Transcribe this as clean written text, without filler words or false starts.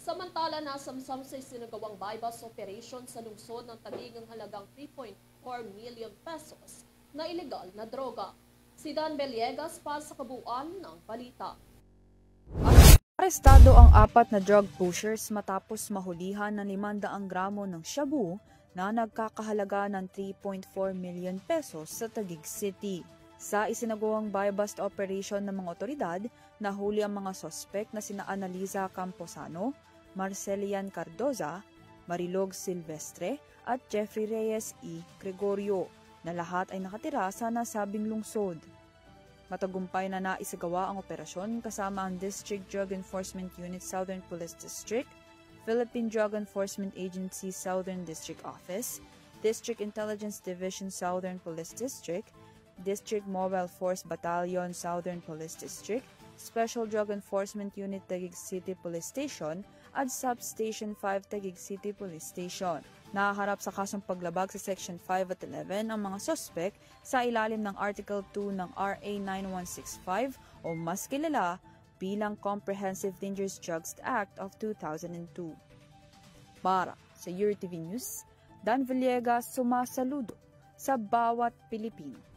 Samantala, nasamsam sa isinagawang buy-bust operation sa lungsod ng Taguig ang halagang 3.4 million pesos na ilegal na droga. Si Dan Beliegas para sa kabuuan ng balita. Arestado ang 4 na drug pushers matapos mahulihan ng 500 gramo ng shabu na nagkakahalaga ng 3.4 million pesos sa Taguig City. Sa isinagawang buy-bust operation ng mga otoridad, nahuli ang mga sospek na sina Analiza Camposano, Marcelian Cardoza, Marilog Silvestre at Jeffrey Reyes E. Gregorio na lahat ay nakatira sa nasabing lungsod. Matagumpay na naisagawa ang operasyon kasama ang District Drug Enforcement Unit Southern Police District, Philippine Drug Enforcement Agency Southern District Office, District Intelligence Division Southern Police District, District Mobile Force Battalion Southern Police District, Special Drug Enforcement Unit Taguig City Police Station at Substation 5 Taguig City Police Station. Nahaharap sa kasong paglabag sa Section 5 at 11 ang mga sospek sa ilalim ng Article 2 ng RA 9165 o mas kilala bilang Comprehensive Dangerous Drugs Act of 2002. Para sa URTV News, Dan Villegas sumasaludo sa bawat Pilipino.